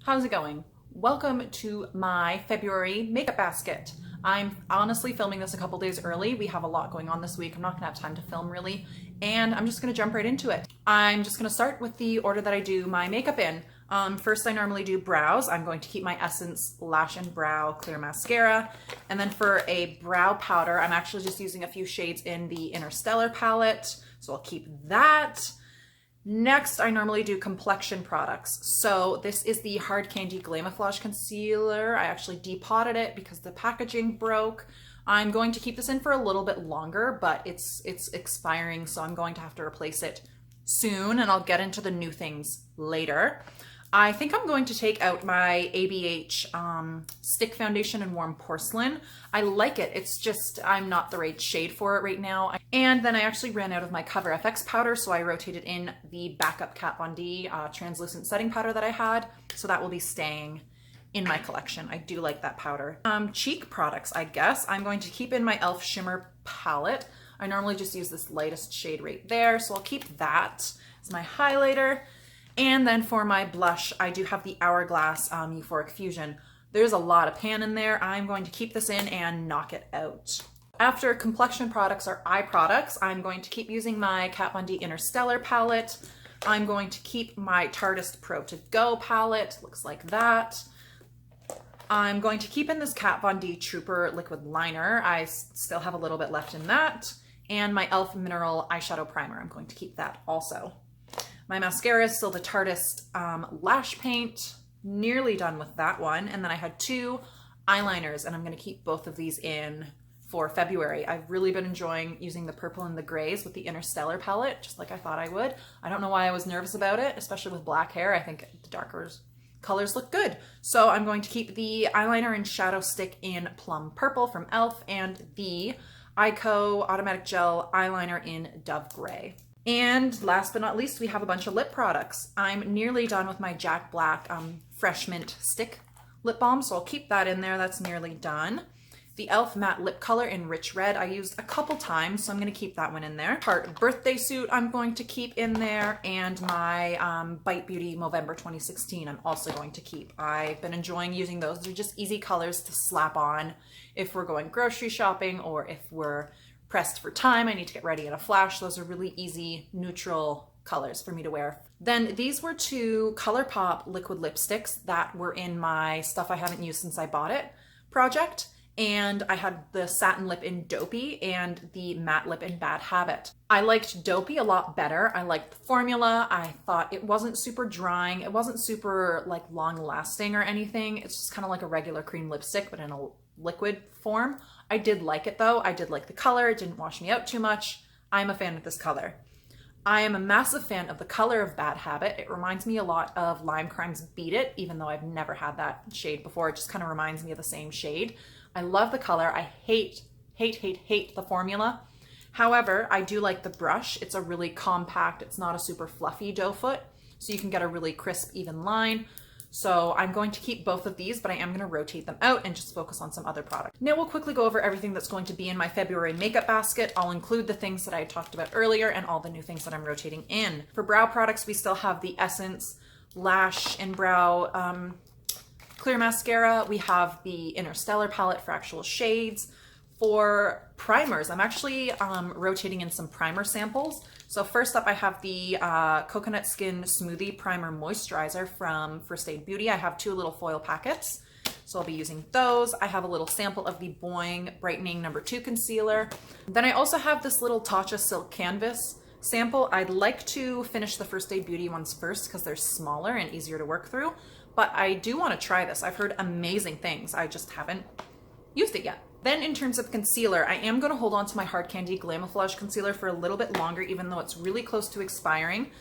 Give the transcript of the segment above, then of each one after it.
How's it going? Welcome to my February makeup basket. I'm honestly filming this a couple days early. We have a lot going on this week. I'm not gonna have time to film really, and I'm just gonna jump right into it. I'm just gonna start with the order that I do my makeup in. First, I normally do brows. I'm going to keep my Essence Lash and Brow Clear Mascara. And then for a brow powder, I'm actually just using a few shades in the Interstellar palette. So I'll keep that. Next, I normally do complexion products. So this is the Hard Candy Glamouflage Concealer. I actually depotted it because the packaging broke. I'm going to keep this in for a little bit longer, but it's expiring, so I'm going to have to replace it soon, and I'll get into the new things later. I think I'm going to take out my ABH Stick Foundation in Warm Porcelain. I like it. It's just, I'm not the right shade for it right now. And then I actually ran out of my Cover FX powder, so I rotated in the backup Kat Von D translucent setting powder that I had. So that will be staying in my collection. I do like that powder. Cheek products, I guess. I'm going to keep in my e.l.f. Shimmer palette. I normally just use this lightest shade right there, so I'll keep that as my highlighter. And then for my blush, I do have the Hourglass Euphoric Fusion. There's a lot of pan in there. I'm going to keep this in and knock it out. After complexion products or eye products, I'm going to keep using my Kat Von D Interstellar palette. I'm going to keep my Tarteist Pro To Go palette. Looks like that. I'm going to keep in this Kat Von D Trooper liquid liner. I still have a little bit left in that. And my e.l.f. Mineral Eyeshadow Primer. I'm going to keep that also. My mascara is still the Tarteist Lash Paint. Nearly done with that one. And then I had two eyeliners, and I'm going to keep both of these in for February. I've really been enjoying using the purple and the grays with the Interstellar palette, just like I thought I would. I don't know why I was nervous about it, especially with black hair. I think the darker colors look good. So I'm going to keep the eyeliner and shadow stick in Plum Purple from e.l.f. and the Ico Automatic Gel eyeliner in Dove Gray. And last but not least, we have a bunch of lip products. I'm nearly done with my Jack Black Fresh Mint Stick Lip Balm, so I'll keep that in there. That's nearly done. The e.l.f. Matte Lip Color in Rich Red I used a couple times, so I'm going to keep that one in there. Tarte Birthday Suit I'm going to keep in there, and my Bite Beauty Movember 2016 I'm also going to keep. I've been enjoying using those. They're just easy colors to slap on if we're going grocery shopping or if we're pressed for time, I need to get ready in a flash. Those are really easy, neutral colors for me to wear. Then these were two ColourPop liquid lipsticks that were in my Stuff I Haven't Used Since I Bought It project. And I had the satin lip in Dopey and the matte lip in Bad Habit. I liked Dopey a lot better. I liked the formula. I thought it wasn't super drying. It wasn't super like long lasting or anything. It's just kind of like a regular cream lipstick, but in a liquid form. I did like it though. I did like the color. It didn't wash me out too much. I'm a fan of this color. I am a massive fan of the color of Bad Habit. It reminds me a lot of Lime Crime's Beat It, even though I've never had that shade before. It just kind of reminds me of the same shade. I love the color. I hate the formula. However, I do like the brush. It's a really compact, it's not a super fluffy doe foot, so you can get a really crisp, even line. So I'm going to keep both of these, but I am going to rotate them out and just focus on some other products. Now we'll quickly go over everything that's going to be in my February makeup basket. I'll include the things that I talked about earlier and all the new things that I'm rotating in. For brow products, we still have the Essence Lash and Brow Clear Mascara. We have the Interstellar palette for actual shades. For primers, I'm actually rotating in some primer samples. So first up, I have the Coconut Skin Smoothie Primer Moisturizer from First Aid Beauty. I have two little foil packets, so I'll be using those. I have a little sample of the Boing Brightening No. 2 Concealer. Then I also have this little Tatcha Silk Canvas sample. I'd like to finish the First Aid Beauty ones first because they're smaller and easier to work through, but I do want to try this. I've heard amazing things. I just haven't used it yet. Then in terms of concealer, I am going to hold on to my Hard Candy Glamouflage Concealer for a little bit longer, even though it's really close to expiring.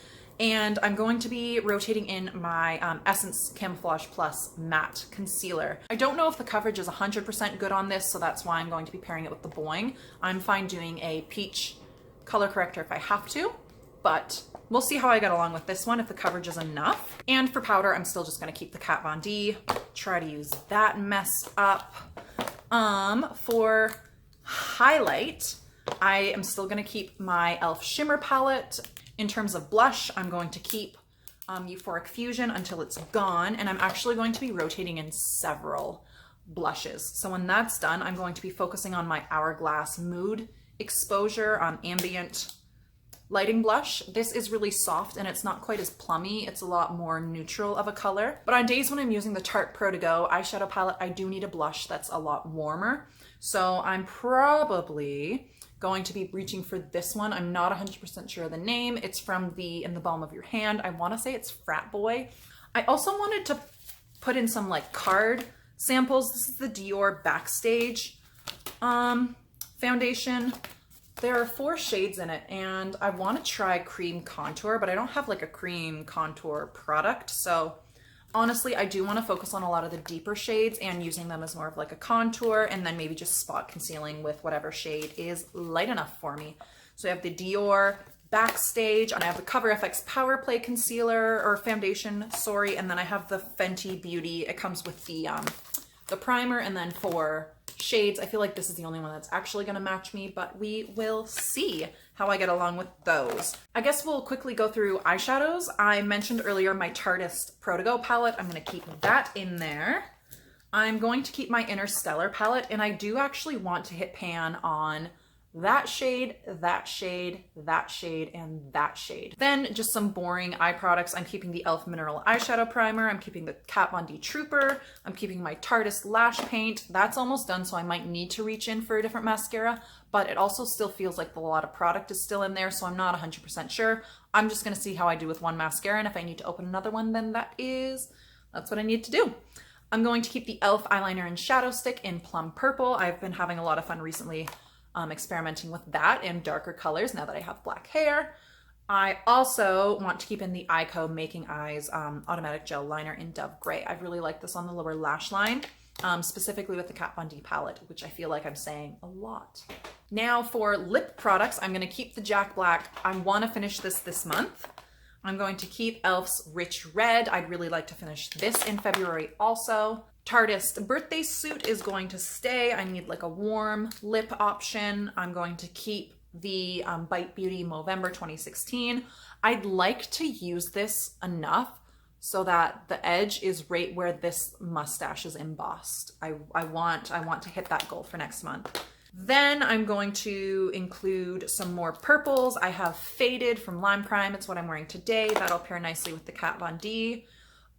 And I'm going to be rotating in my Essence Camouflage Plus Matte Concealer. I don't know if the coverage is 100% good on this, so that's why I'm going to be pairing it with the Boing. I'm fine doing a peach color corrector if I have to, but we'll see how I get along with this one, if the coverage is enough. And for powder, I'm still just going to keep the Kat Von D, try to use that mess up. For highlight, I am still going to keep my e.l.f. Shimmer palette. In terms of blush, I'm going to keep Euphoric Fusion until it's gone. And I'm actually going to be rotating in several blushes. So when that's done, I'm going to be focusing on my Hourglass Mood Exposure Ambient Lighting Blush. This is really soft and it's not quite as plummy. It's a lot more neutral of a color. But on days when I'm using the Tarte Pro To Go eyeshadow palette, I do need a blush that's a lot warmer. So I'm probably going to be reaching for this one. I'm not 100% sure of the name. It's from In the Palm of Your Hand. I want to say it's Frat Boy. I also wanted to put in some like card samples. This is the Dior Backstage foundation. There are 4 shades in it and I want to try cream contour, but I don't have like a cream contour product. So honestly, I do want to focus on a lot of the deeper shades and using them as more of like a contour, and then maybe just spot concealing with whatever shade is light enough for me. So I have the Dior Backstage and I have the Cover FX Power Play concealer or foundation, sorry. And then I have the Fenty Beauty. It comes with the primer and then 4 shades. I feel like this is the only one that's actually going to match me, but we will see how I get along with those. I guess we'll quickly go through eyeshadows. I mentioned earlier my Tarte Pro To Go palette. I'm going to keep that in there. I'm going to keep my Interstellar palette, and I do actually want to hit pan on that shade, that shade, that shade, and that shade. Then just some boring eye products. I'm keeping the e.l.f. Mineral Eyeshadow Primer. I'm keeping the Kat Von D Trooper. I'm keeping my Tarte Lash Paint. That's almost done, so I might need to reach in for a different mascara, but it also still feels like a lot of product is still in there, so I'm not 100% sure. I'm just gonna see how I do with one mascara, and if I need to open another one, then that's what I need to do. I'm going to keep the e.l.f. Eyeliner and Shadow Stick in Plum Purple. I've been having a lot of fun recently experimenting with that in darker colors now that I have black hair. I also want to keep in the Eyeko Making Eyes Automatic Gel Liner in Dove Gray. I really like this on the lower lash line, specifically with the Kat Von D palette, which I feel like I'm saying a lot. Now for lip products, I'm going to keep the Jack Black. I want to finish this month. I'm going to keep e.l.f.'s Rich Red. I'd really like to finish this in February also. Tarteist Birthday Suit is going to stay. I need like a warm lip option. I'm going to keep the Bite Beauty Movember 2016. I'd like to use this enough so that the edge is right where this mustache is embossed. I want to hit that goal for next month. Then I'm going to include some more purples. I have Faded from Lime Crime. It's what I'm wearing today. That'll pair nicely with the Kat Von D.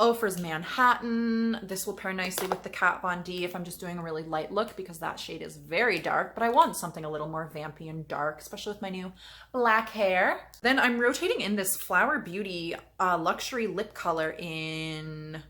Ofra's Manhattan. This will pair nicely with the Kat Von D if I'm just doing a really light look, because that shade is very dark, but I want something a little more vampy and dark, especially with my new black hair. Then I'm rotating in this Flower Beauty luxury lip color in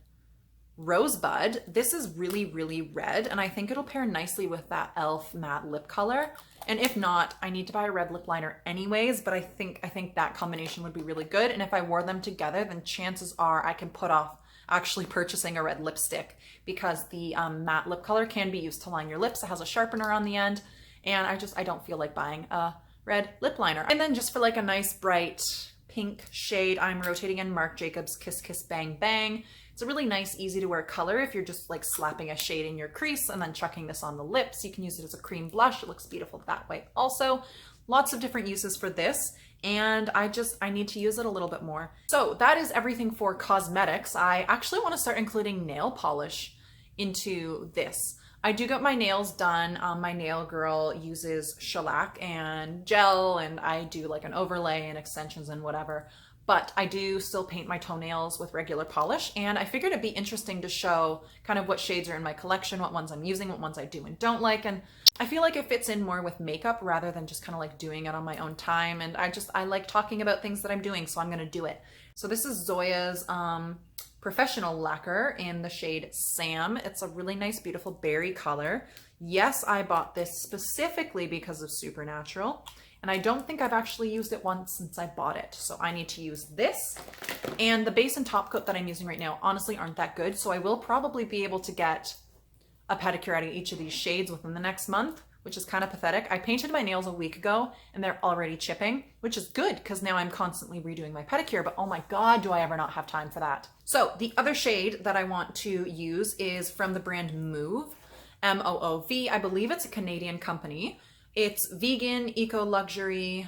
Rosebud. This is really, really red, and I think it'll pair nicely with that e.l.f. matte lip color. And if not, I need to buy a red lip liner anyways, but I think that combination would be really good. And if I wore them together, then chances are I can put off actually purchasing a red lipstick, because the matte lip color can be used to line your lips. It has a sharpener on the end, and I don't feel like buying a red lip liner. And then just for like a nice bright pink shade, I'm rotating in Marc Jacobs Kiss Kiss Bang Bang. It's a really nice, easy to wear color if you're just like slapping a shade in your crease and then chucking this on the lips. You can use it as a cream blush. It looks beautiful that way. Also, lots of different uses for this, and I need to use it a little bit more. So that is everything for cosmetics. I actually want to start including nail polish into this. I do get my nails done. My nail girl uses shellac and gel, and I do like an overlay and extensions and whatever. But I do still paint my toenails with regular polish, and I figured it'd be interesting to show kind of what shades are in my collection, what ones I'm using, what ones I do and don't like. And I feel like it fits in more with makeup rather than just kind of like doing it on my own time. And I like talking about things that I'm doing, so I'm going to do it. So this is Zoya's Professional Lacquer in the shade Sam. It's a really nice, beautiful berry color. Yes, I bought this specifically because of Supernatural, and I don't think I've actually used it once since I bought it. So I need to use this. And the base and top coat that I'm using right now honestly aren't that good, so I will probably be able to get a pedicure out of each of these shades within the next month, which is kind of pathetic. I painted my nails a week ago and they're already chipping, which is good because now I'm constantly redoing my pedicure, but oh my God, do I ever not have time for that. So the other shade that I want to use is from the brand Move, M-O-O-V. I believe it's a Canadian company. It's vegan, eco-luxury,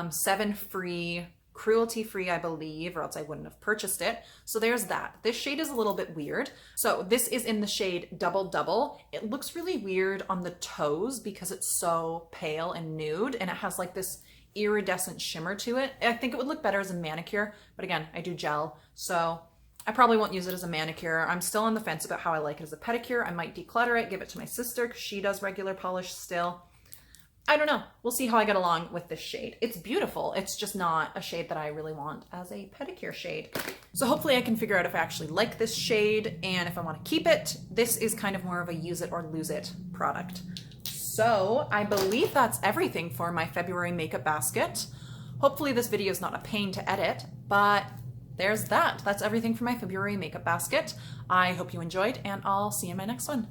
7 free cruelty-free, I believe, or else I wouldn't have purchased it. So there's that. This shade is a little bit weird. So this is in the shade Double Double. It looks really weird on the toes because it's so pale and nude, and it has like this iridescent shimmer to it. I think it would look better as a manicure, but again, I do gel, so I probably won't use it as a manicure. I'm still on the fence about how I like it as a pedicure. I might declutter it, give it to my sister because she does regular polish still. I don't know. We'll see how I get along with this shade. It's beautiful. It's just not a shade that I really want as a pedicure shade. So hopefully I can figure out if I actually like this shade and if I want to keep it. This is kind of more of a use it or lose it product. So I believe that's everything for my February makeup basket. Hopefully this video is not a pain to edit, but there's that. That's everything for my February makeup basket. I hope you enjoyed, and I'll see you in my next one.